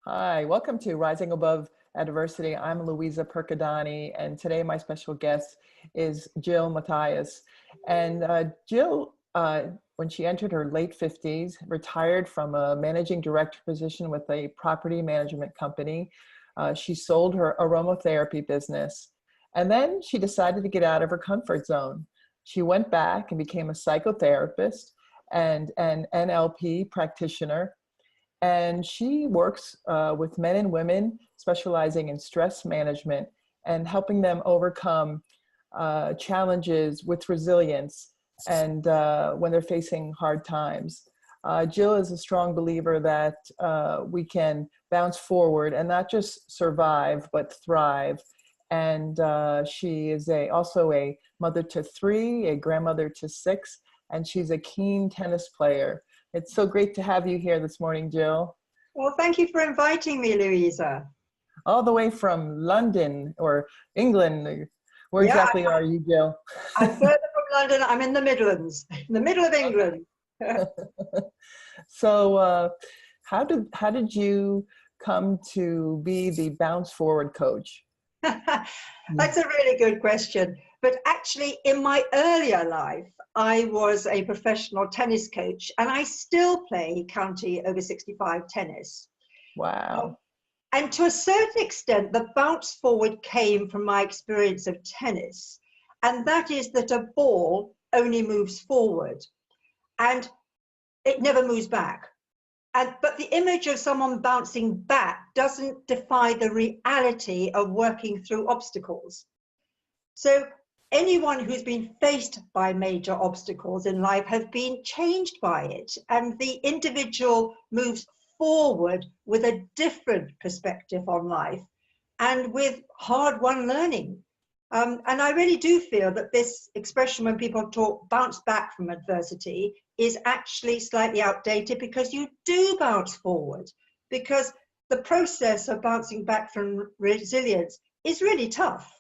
Hi, welcome to Rising Above Adversity. I'm Louisa Percudani, and today my special guest is Jill Matthias. And Jill, when she entered her late 50s, retired from a managing director position with a property management company. She sold her aromatherapy business, and then she decided to get out of her comfort zone. She went back and became a psychotherapist and an NLP practitioner, and she works with men and women specializing in stress management and helping them overcome challenges with resilience and when they're facing hard times. Jill is a strong believer that we can bounce forward and not just survive, but thrive. And she is also a mother to 3, a grandmother to 6, and she's a keen tennis player. It's so great to have you here this morning, Jill. Well, thank you for inviting me, Louisa. All the way from London or England. Where Yeah, exactly are you, Jill? I'm further from London. I'm in the Midlands, in the middle of England. So how did you come to be the bounce forward coach? That's a really good question. But actually, in my earlier life, I was a professional tennis coach, and I still play county over 65 tennis. Wow. And to a certain extent, the bounce forward came from my experience of tennis. And that is that a ball only moves forward and it never moves back. But the image of someone bouncing back doesn't defy the reality of working through obstacles. So anyone who's been faced by major obstacles in life has been changed by it, and the individual moves forward with a different perspective on life and with hard-won learning. And I really do feel that this expression, when people talk bounce back from adversity, is actually slightly outdated, because you do bounce forward, because the process of bouncing back from resilience is really tough.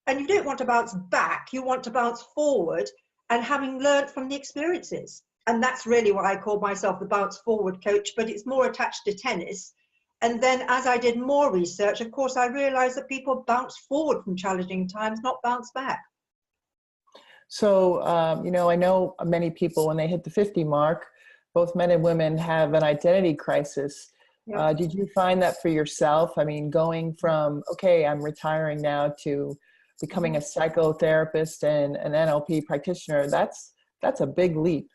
And you don't want to bounce back, you want to bounce forward and having learned from the experiences. And that's really what I call myself, the bounce forward coach, but it's more attached to tennis. And then as I did more research, of course, I realized that people bounce forward from challenging times, not bounce back. So, I know many people, when they hit the 50 mark, both men and women have an identity crisis. Yeah. Did you find that for yourself? I mean, going from, okay, I'm retiring now, to becoming a psychotherapist and an NLP practitioner, that's a big leap.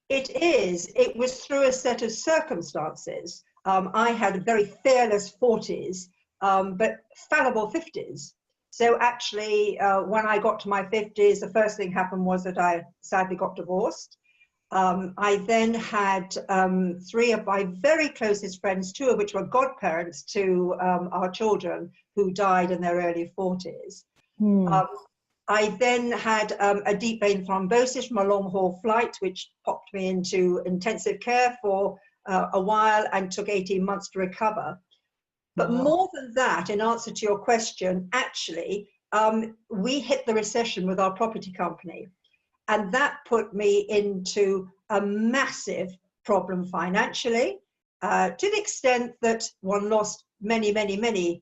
It is. It was through a set of circumstances. I had very fearless 40s, but fallible 50s. So actually, when I got to my 50s, the first thing happened was that I sadly got divorced. I then had 3 of my very closest friends, 2 of which were godparents to our children, who died in their early 40s. I then had a deep vein thrombosis from a long haul flight, which popped me into intensive care for a while and took 18 months to recover. But more than that, in answer to your question, actually, we hit the recession with our property company. And that put me into a massive problem financially, to the extent that one lost many,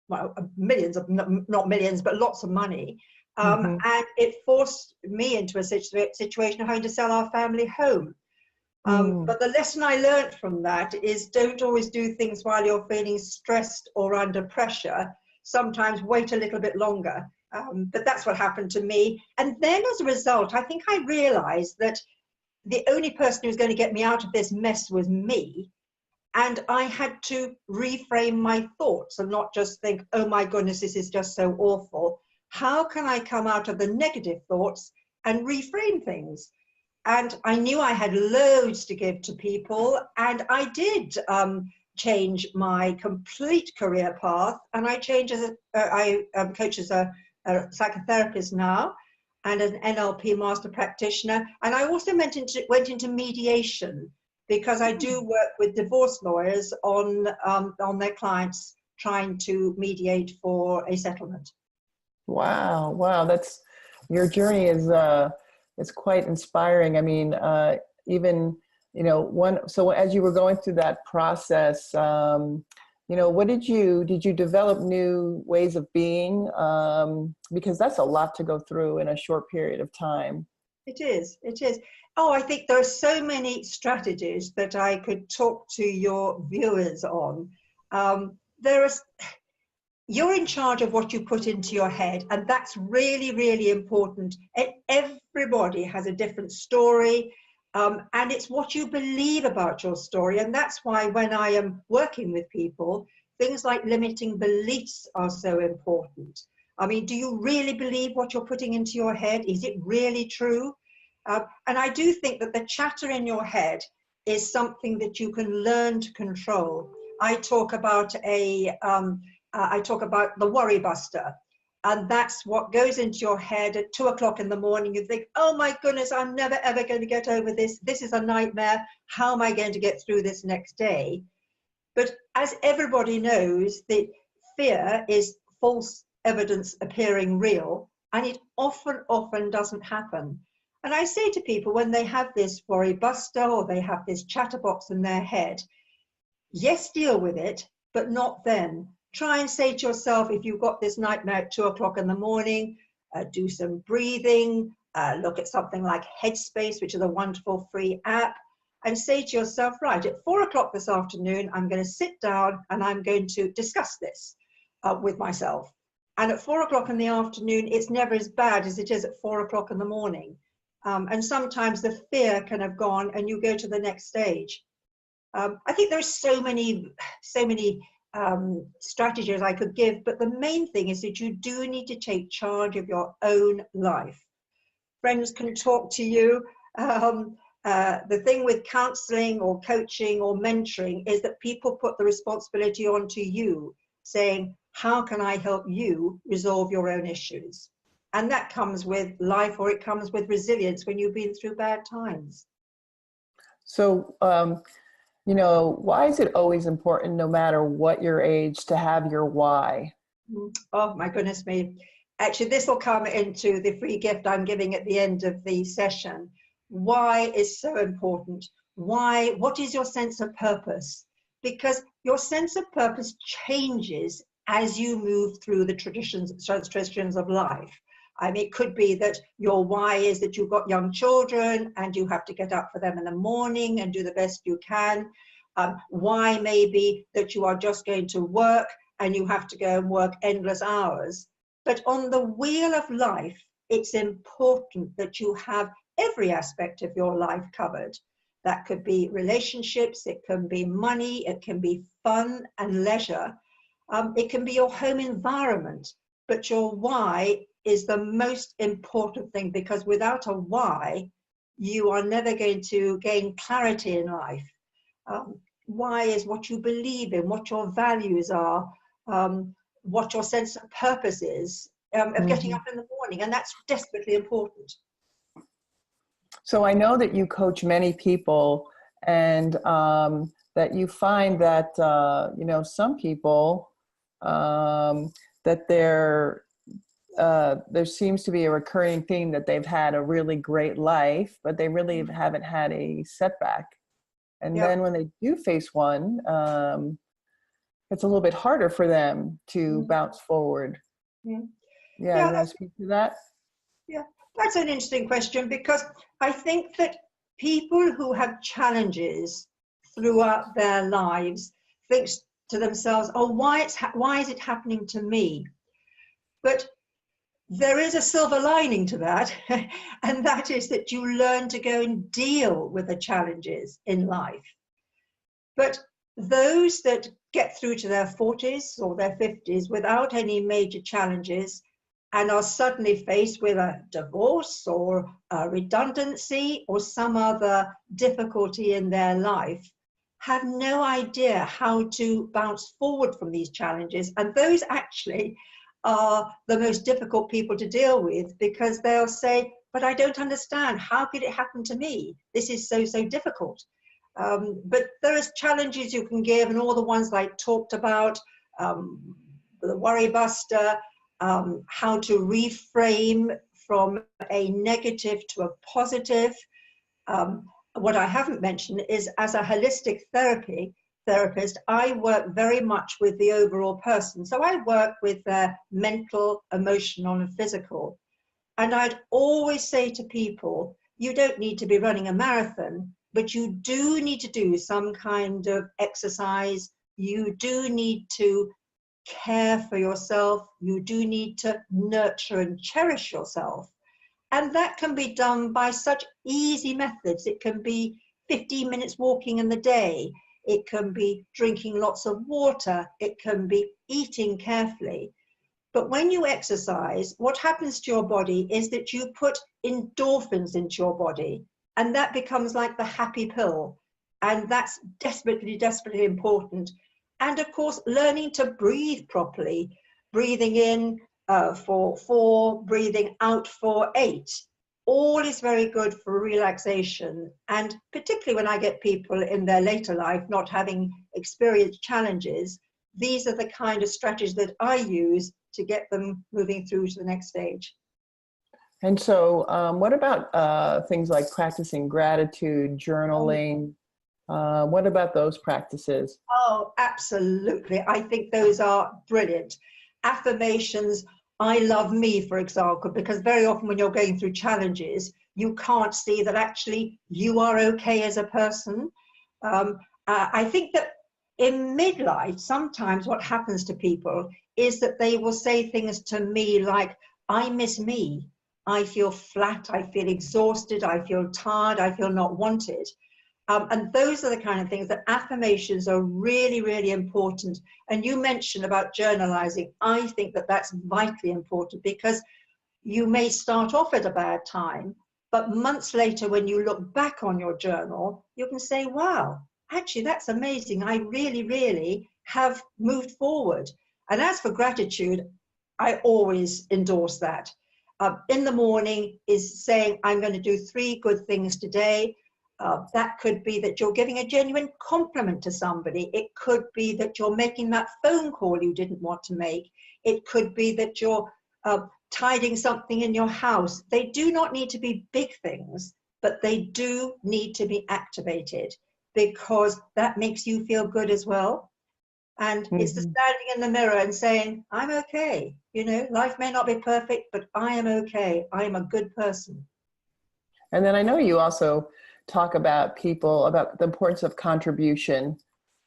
well, millions of, not millions, but lots of money. And it forced me into a situation of having to sell our family home. But the lesson I learned from that is, don't always do things while you're feeling stressed or under pressure. Sometimes wait a little bit longer. But that's what happened to me. And then as a result, I think I realized that the only person who was going to get me out of this mess was me. And I had to reframe my thoughts and not just think, oh my goodness, this is just so awful. How can I come out of the negative thoughts and reframe things? And I knew I had loads to give to people, and I did change my complete career path. And I changed I coach as a psychotherapist now, and an NLP master practitioner. And I also went into mediation, because I do work with divorce lawyers on their clients trying to mediate for a settlement. Wow, that's, your journey is quite inspiring. I mean, even So as you were going through that process, did you develop new ways of being? Because that's a lot to go through in a short period of time. It is. Oh, I think there are so many strategies that I could talk to your viewers on. You're in charge of what you put into your head, and that's really, really important. Everybody has a different story, and it's what you believe about your story. And that's why when I am working with people, things like limiting beliefs are so important. I mean, do you really believe what you're putting into your head? Is it really true? And I do think that the chatter in your head is something that you can learn to control. I talk about the worry buster, and that's what goes into your head at 2 o'clock in the morning. You think, oh my goodness, I'm never ever going to get over this. This is a nightmare. How am I going to get through this next day? But as everybody knows, the fear is false evidence appearing real, and it often doesn't happen. And I say to people when they have this worry buster or they have this chatterbox in their head, yes, deal with it, but not then. Try and say to yourself, if you've got this nightmare at 2 o'clock in the morning, do some breathing, look at something like Headspace, which is a wonderful free app, and say to yourself, right, at 4 o'clock this afternoon, I'm going to sit down and I'm going to discuss this with myself. And at 4 o'clock in the afternoon, it's never as bad as it is at 4 o'clock in the morning. And sometimes the fear can have gone and you go to the next stage. I think there's so many strategies I could give, but the main thing is that you do need to take charge of your own life. Friends can talk to you. The thing with counseling or coaching or mentoring is that people put the responsibility onto you, saying, how can I help you resolve your own issues? And that comes with life, or it comes with resilience when you've been through bad times. So, why is it always important, no matter what your age, to have your why? Oh, my goodness me. Actually, this will come into the free gift I'm giving at the end of the session. Why is so important. Why? What is your sense of purpose? Because your sense of purpose changes as you move through the traditions of life. I mean, it could be that your why is that you've got young children and you have to get up for them in the morning and do the best you can. Why may be that you are just going to work and you have to go and work endless hours. But on the wheel of life, it's important that you have every aspect of your life covered. That could be relationships, it can be money, it can be fun and leisure. It can be your home environment, but your why is the most important thing, because without a why, you are never going to gain clarity in life. Why is what you believe in, what your values are, what your sense of purpose is, of getting up in the morning, and that's desperately important. So I know that you coach many people, and that you find that, some people, that there seems to be a recurring theme that they've had a really great life, but they really haven't had a setback. And then when they do face one, it's a little bit harder for them to bounce forward. Yeah, you want to speak to that? Yeah, that's an interesting question, because I think that people who have challenges throughout their lives think to themselves, oh, why is it happening to me? But there is a silver lining to that, and that is that you learn to go and deal with the challenges in life. But those that get through to their 40s or their 50s without any major challenges and are suddenly faced with a divorce or a redundancy or some other difficulty in their life have no idea how to bounce forward from these challenges. And those actually are the most difficult people to deal with, because they'll say, but I don't understand. How could it happen to me? This is so difficult. But there is challenges you can give, and all the ones I talked about, the worry buster, how to reframe from a negative to a positive. what I haven't mentioned is, as a holistic therapist, I work very much with the overall person. So I work with their mental, emotional, and physical. And I'd always say to people, you don't need to be running a marathon, but you do need to do some kind of exercise. You do need to care for yourself. You do need to nurture and cherish yourself. And that can be done by such easy methods. It can be 15 minutes walking in the day. It can be drinking lots of water. It can be eating carefully. But when you exercise, what happens to your body is that you put endorphins into your body, and that becomes like the happy pill. And that's desperately, desperately important. And of course, learning to breathe properly, breathing in for 4, breathing out for 8. All is very good for relaxation. And particularly when I get people in their later life not having experienced challenges, these are the kind of strategies that I use to get them moving through to the next stage. And so what about things like practicing gratitude, journaling? What about those practices? Oh, absolutely. I think those are brilliant. Affirmations, I love me, for example, because very often when you're going through challenges, you can't see that actually you are okay as a person. I think that in midlife, sometimes what happens to people is that they will say things to me like, I miss me. I feel flat, I feel exhausted, I feel tired, I feel not wanted. And those are the kind of things that affirmations are really, really important. And you mentioned about journalizing. I think that that's vitally important, because you may start off at a bad time, but months later, when you look back on your journal, you can say, wow, actually, that's amazing. I really, really have moved forward. And as for gratitude, I always endorse that. In the morning is saying, I'm going to do 3 good things today. That could be that you're giving a genuine compliment to somebody. It could be that you're making that phone call you didn't want to make. It could be that you're tidying something in your house. They do not need to be big things, but they do need to be activated, because that makes you feel good as well. And it's the standing in the mirror and saying, I'm okay. You know, life may not be perfect, but I am okay. I am a good person. And then I know you also talk about about the importance of contribution,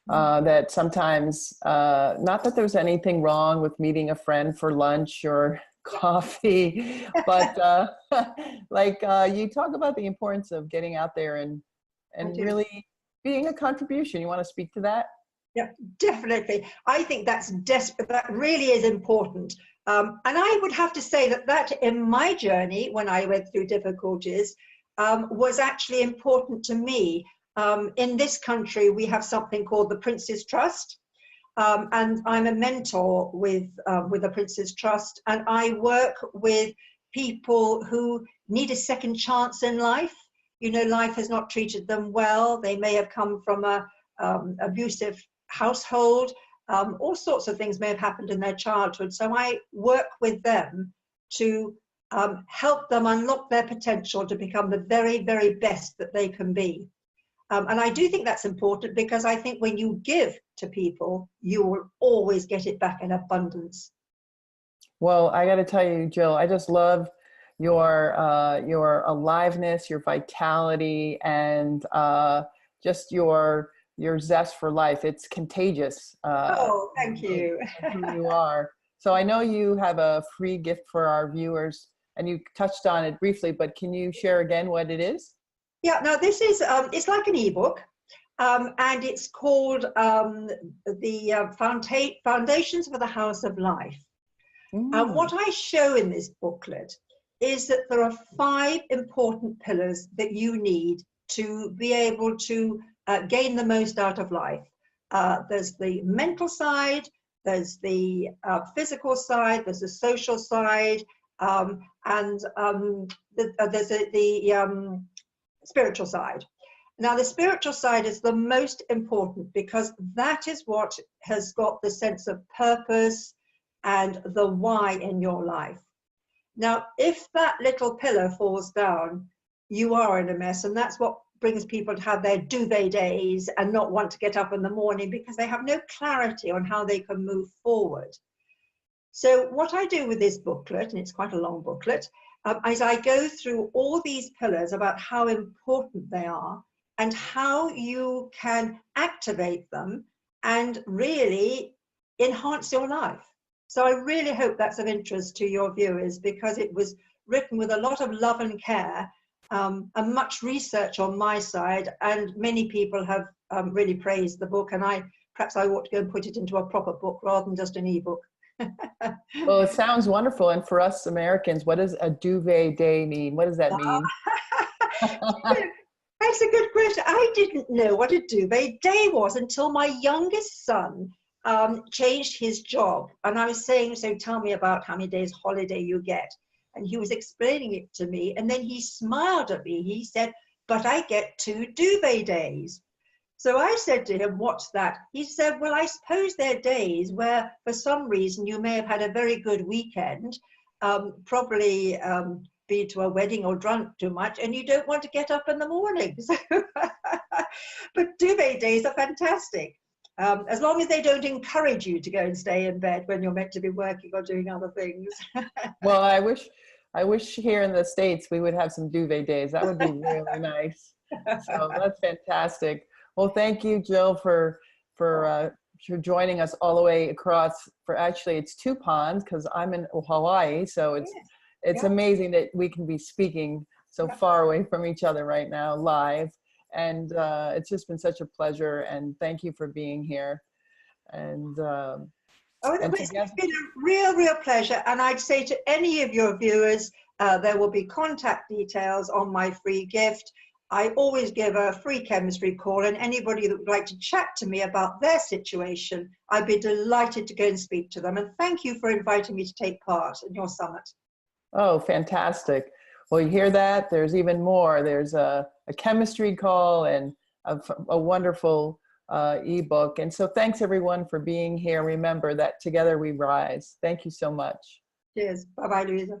that sometimes, not that there's anything wrong with meeting a friend for lunch or coffee, but you talk about the importance of getting out there and really being a contribution. You want to speak to that? Yeah, definitely. I think that really is important. And I would have to say that in my journey, when I went through difficulties, was actually important to me. In this country, we have something called the Prince's Trust. And I'm a mentor with the Prince's Trust. And I work with people who need a second chance in life. You know, life has not treated them well. They may have come from a abusive household. All sorts of things may have happened in their childhood. So I work with them to help them unlock their potential to become the very, very best that they can be. And I do think that's important, because I think when you give to people, you will always get it back in abundance. Well, I got to tell you, Jill, I just love your aliveness, your vitality, and just your zest for life. It's contagious. Oh, thank you. Who you are. So I know you have a free gift for our viewers, and you touched on it briefly, but can you share again what it is? Yeah, no, this is, it's like an ebook, and it's called the Foundations for the House of Life. And what I show in this booklet is that there are 5 important pillars that you need to be able to gain the most out of life. There's the mental side, there's the physical side, there's the social side, and there's the spiritual side. Now, the spiritual side is the most important, because that is what has got the sense of purpose and the why in your life. Now, if that little pillar falls down, you are in a mess, and that's what brings people to have their duvet days and not want to get up in the morning because they have no clarity on how they can move forward. So what I do with this booklet, and it's quite a long booklet, is I go through all these pillars about how important they are and how you can activate them and really enhance your life. So I really hope that's of interest to your viewers, because it was written with a lot of love and care, and much research on my side, and many people have really praised the book, and perhaps I ought to go and put it into a proper book rather than just an ebook. Well, it sounds wonderful. And for us Americans, what does a duvet day mean? What does that mean? That's a good question. I didn't know what a duvet day was until my youngest son changed his job. And I was saying, so tell me about how many days holiday you get. And he was explaining it to me. And then he smiled at me. He said, but I get 2 duvet days. So I said to him, what's that? He said, well, I suppose they're days where for some reason you may have had a very good weekend, probably been to a wedding or drunk too much, and you don't want to get up in the morning. So but duvet days are fantastic, as long as they don't encourage you to go and stay in bed when you're meant to be working or doing other things. Well, I wish here in the States we would have some duvet days. That would be really nice. So that's fantastic. Well, thank you, Jill, for joining us all the way across. For actually, it's 2 ponds because I'm in Hawaii, so it's amazing that we can be speaking so far away from each other right now, live. And it's just been such a pleasure. And thank you for being here. And It's been a real pleasure. And I'd say to any of your viewers, there will be contact details on my free gift. I always give a free chemistry call, and anybody that would like to chat to me about their situation, I'd be delighted to go and speak to them. And thank you for inviting me to take part in your summit. Oh, fantastic. Well, you hear that? There's even more. There's a chemistry call and a wonderful ebook. And so thanks everyone for being here. Remember that together we rise. Thank you so much. Cheers. Bye-bye, Louisa.